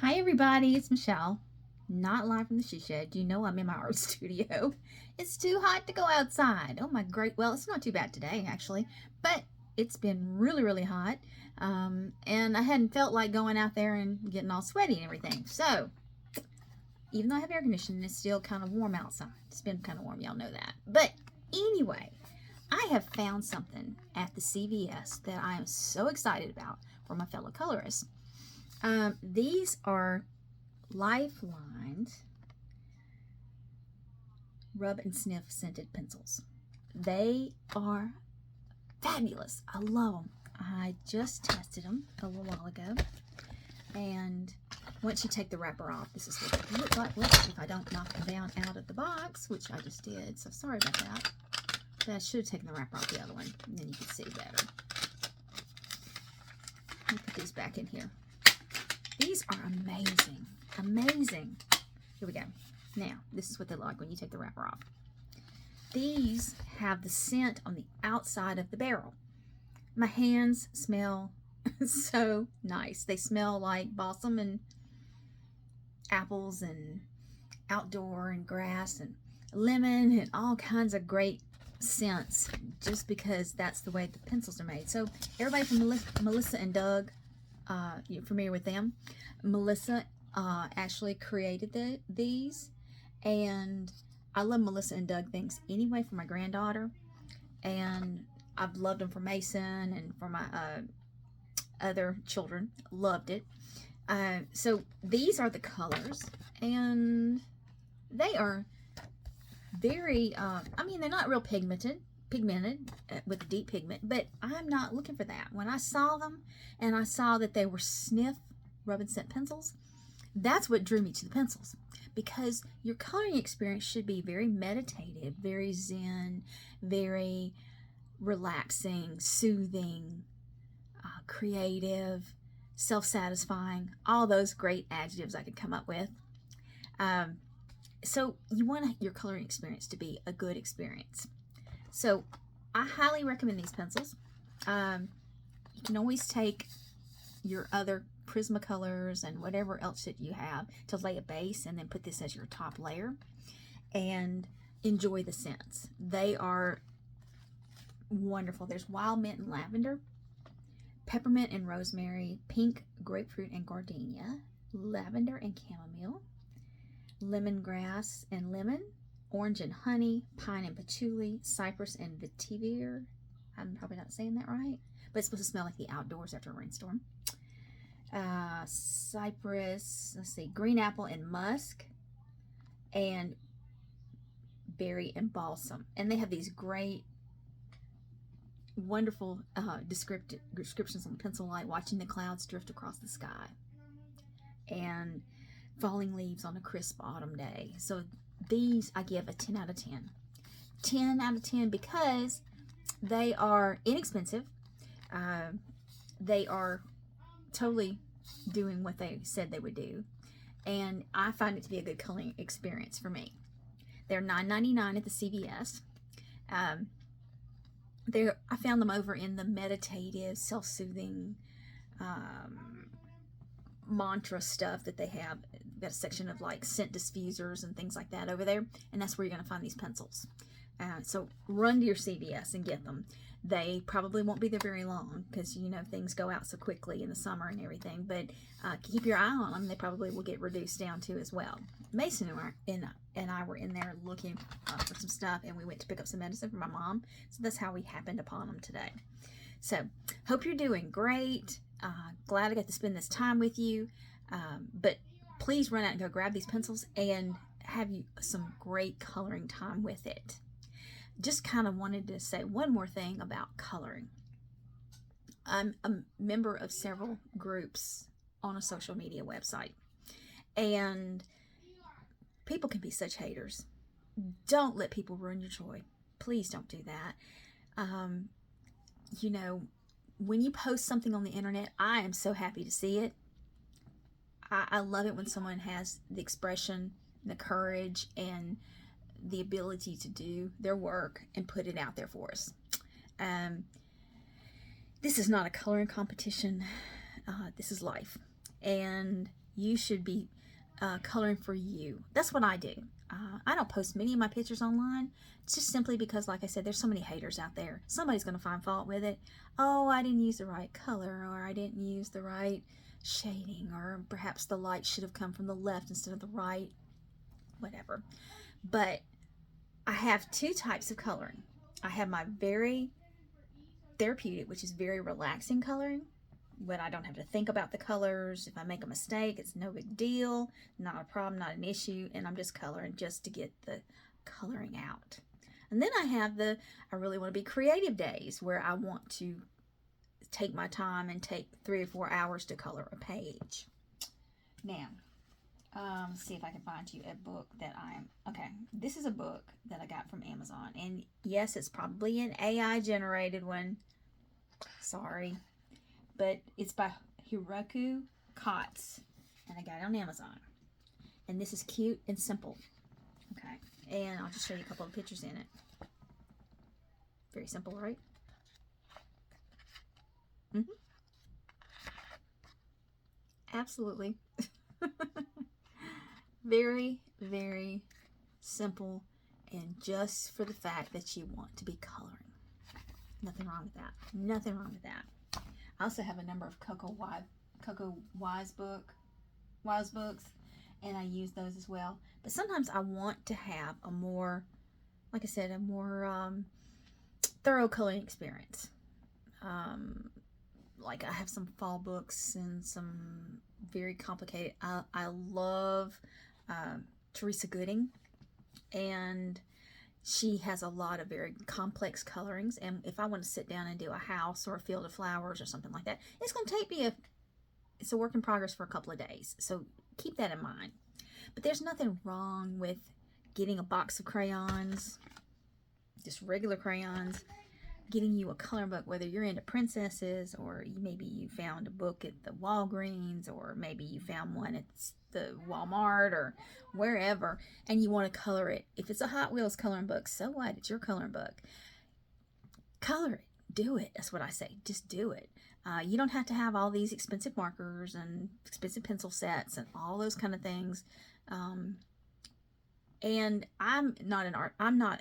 Hi everybody, it's Michelle. Not live from the she shed. You know I'm in my art studio. It's too hot to go outside. Oh my great, well, it's not too bad today actually, but it's been really, really hot. And I hadn't felt like going out there and getting all sweaty and everything. So, even though I have air conditioning, it's still kind of warm outside. It's been kind of warm, y'all know that. But anyway, I have found something at the CVS that I am so excited about for my fellow colorists. These are Lifelines Rub and Sniff Scented Pencils. They are fabulous. I love them. I just tested them a little while ago. And once you take the wrapper off, this is what they look like. Let's see if I don't knock them down out of the box, which I just did. So sorry about that. But I should have taken the wrapper off the other one, and then you can see better. Let me put these back in here. These are amazing. Amazing. Here we go. Now, this is what they look like when you take the wrapper off. These have the scent on the outside of the barrel. My hands smell so nice. They smell like balsam and apples and outdoor and grass and lemon and all kinds of great scents, just because that's the way the pencils are made. So everybody from Melissa and Doug, you're familiar with them. Melissa actually created these, and I love Melissa and Doug things anyway for my granddaughter, and I've loved them for Mason and for my other children. Loved it. So these are the colors, and they are very, I mean, they're not real pigmented with a deep pigment, but I'm not looking for that. When I saw them and I saw that they were Sniff Rub and Scent pencils, that's what drew me to the pencils, because your coloring experience should be very meditative, very zen, very relaxing, soothing, creative, self-satisfying, all those great adjectives I could come up with. So you want your coloring experience to be a good experience. So I highly recommend these pencils. You can always take your other Prismacolors and whatever else that you have to lay a base, and then put this as your top layer and enjoy the scents. They are wonderful. There's wild mint and lavender, peppermint and rosemary, pink, grapefruit and gardenia, lavender and chamomile, lemongrass and lemon, orange and honey, pine and patchouli, cypress and vetiver. I'm probably not saying that right, but it's supposed to smell like the outdoors after a rainstorm. Cypress, let's see, green apple and musk, and berry and balsam. And they have these great, wonderful descriptions on the pencil, like watching the clouds drift across the sky and falling leaves on a crisp autumn day. So these I give a 10 out of 10. 10 out of 10 because they are inexpensive. They are totally doing what they said they would do, and I find it to be a good coloring experience for me. They're $9.99 at the CVS. I found them over in the meditative, self-soothing mantra stuff that they have. Got a section of like scent diffusers and things like that over there, and that's where you're going to find these pencils. So run to your CVS and get them. They probably won't be there very long, because you know things go out so quickly in the summer and everything, but keep your eye on them. They probably will get reduced down too as well. Mason and I were in there looking for some stuff, and we went to pick up some medicine for my mom, so that's how we happened upon them today. So hope you're doing great. Glad I got to spend this time with you, but please run out and go grab these pencils and have you some great coloring time with it. Just kind of wanted to say one more thing about coloring. I'm a member of several groups on a social media website, and people can be such haters. Don't let people ruin your joy. Please don't do that. You know, when you post something on the internet, I am so happy to see it. I love it when someone has the expression, the courage, and the ability to do their work and put it out there for us. This is not a coloring competition. This is life. And You should be coloring for you. That's what I do. I don't post many of my pictures online. It's just simply because, like I said, there's so many haters out there. Somebody's going to find fault with it. Oh, I didn't use the right color, or I didn't use the right shading, or perhaps the light should have come from the left instead of the right, whatever. But I have two types of coloring. I have my very therapeutic, which is very relaxing coloring, when I don't have to think about the colors. If I make a mistake, it's no big deal, not a problem, not an issue, and I'm just coloring just to get the coloring out. And then I have the, I really want to be creative days, where I want to take my time and take 3 or 4 hours to color a page. Now, let's see if I can find you a book that okay, this is a book that I got from Amazon, and yes, it's probably an AI generated one, sorry, but it's by Hiroku Kotz, and I got it on Amazon, and this is cute and simple. Okay, and I'll just show you a couple of pictures in it. Very simple, right? Absolutely. Very, very simple, and just for the fact that you want to be coloring. Nothing wrong with that. Nothing wrong with that. I also have a number of Coco Wise books, and I use those as well. But sometimes I want to have a more, like I said, a more thorough coloring experience. Like I have some fall books and some very complicated. I love Teresa Gooding, and she has a lot of very complex colorings, and if I want to sit down and do a house or a field of flowers or something like that, it's going to take me it's a work in progress for a couple of days, so keep that in mind. But there's nothing wrong with getting a box of crayons, just regular crayons, getting you a coloring book, whether you're into princesses, or maybe you found a book at the Walgreens, or maybe you found one at the Walmart or wherever, and you want to color it. If it's a Hot Wheels coloring book, so what? It's your coloring book. Color it. Do it. That's what I say. Just do it. You don't have to have all these expensive markers and expensive pencil sets and all those kind of things. And I'm not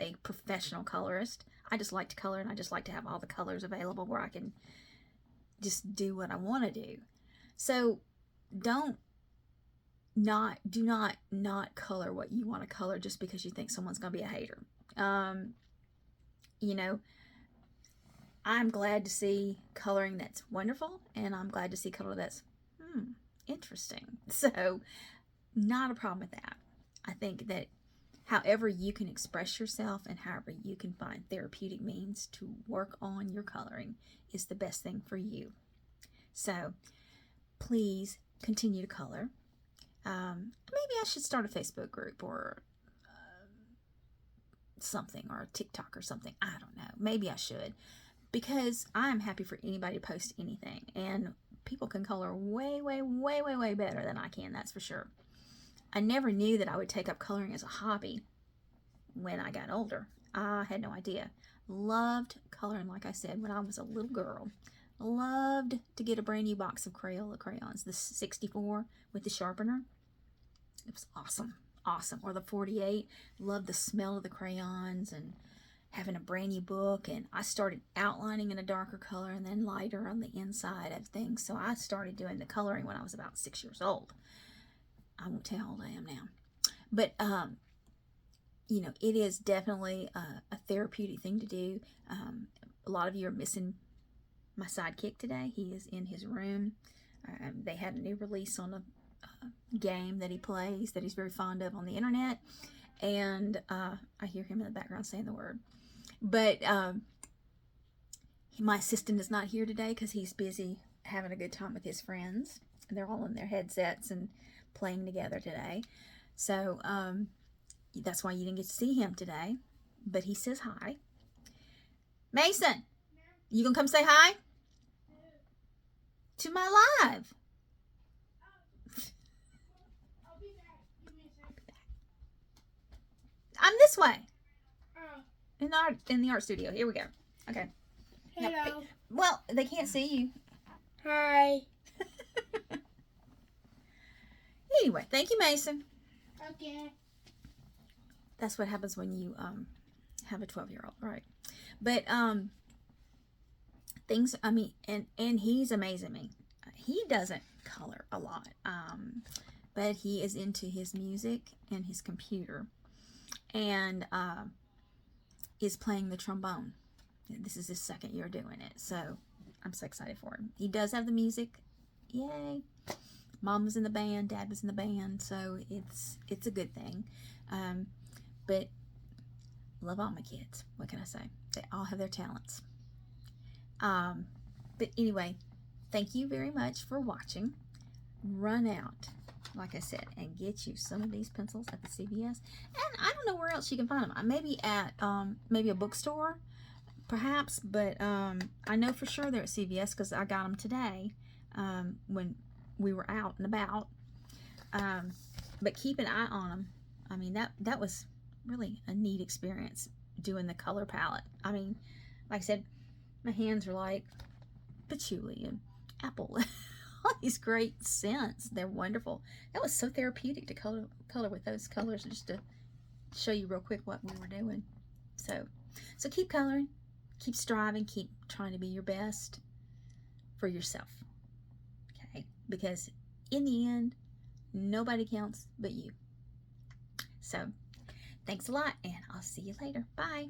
a professional colorist. I just like to color, and I just like to have all the colors available where I can just do what I want to do. So do not color what you want to color just because you think someone's going to be a hater. You know, I'm glad to see coloring that's wonderful, and I'm glad to see color that's interesting. So not a problem with that. I think that however you can express yourself and however you can find therapeutic means to work on your coloring is the best thing for you. So please continue to color. Maybe I should start a Facebook group or something, or a TikTok or something. I don't know. Maybe I should, because I'm happy for anybody to post anything, and people can color way, way, way, way, way better than I can. That's for sure. I never knew that I would take up coloring as a hobby when I got older. I had no idea. Loved coloring, like I said, when I was a little girl. Loved to get a brand new box of Crayola crayons, the 64 with the sharpener. It was awesome, awesome. Or the 48. Loved the smell of the crayons and having a brand new book. And I started outlining in a darker color and then lighter on the inside of things. So I started doing the coloring when I was about 6 years old. I won't tell how old I am now. But, you know, it is definitely a therapeutic thing to do. A lot of you are missing my sidekick today. He is in his room. They had a new release on a game that he plays that he's very fond of on the internet. And I hear him in the background saying the word. But my assistant is not here today because he's busy having a good time with his friends. They're all in their headsets and playing together today. So that's why you didn't get to see him today. But he says hi. Mason, you gonna come say hi to my live? I'll be back. Give me a second. I'm this way. Oh. In the art studio. Here we go. Okay. Hello. Well, they can't see you. Hi. Anyway, thank you, Mason. Okay. That's what happens when you have a 12-year-old, right? But things, I mean, and he's amazing me. He doesn't color a lot, but he is into his music and his computer, and is playing the trombone. This is his second year doing it, so I'm so excited for him. He does have the music. Yay. Mom was in the band, Dad was in the band, so it's a good thing. But love all my kids. What can I say? They all have their talents. But anyway, thank you very much for watching. Run out, like I said, and get you some of these pencils at the CVS. And I don't know where else you can find them. Maybe at maybe a bookstore, perhaps. But I know for sure they're at CVS because I got them today when we were out and about. But keep an eye on them. I mean, that was really a neat experience doing the color palette. I mean, like I said, my hands are like patchouli and apple. All these great scents. They're wonderful. That was so therapeutic to color with those colors, just to show you real quick what we were doing. So keep coloring, keep striving, keep trying to be your best for yourself. Okay? Because in the end, nobody counts but you. So thanks a lot, and I'll see you later. Bye.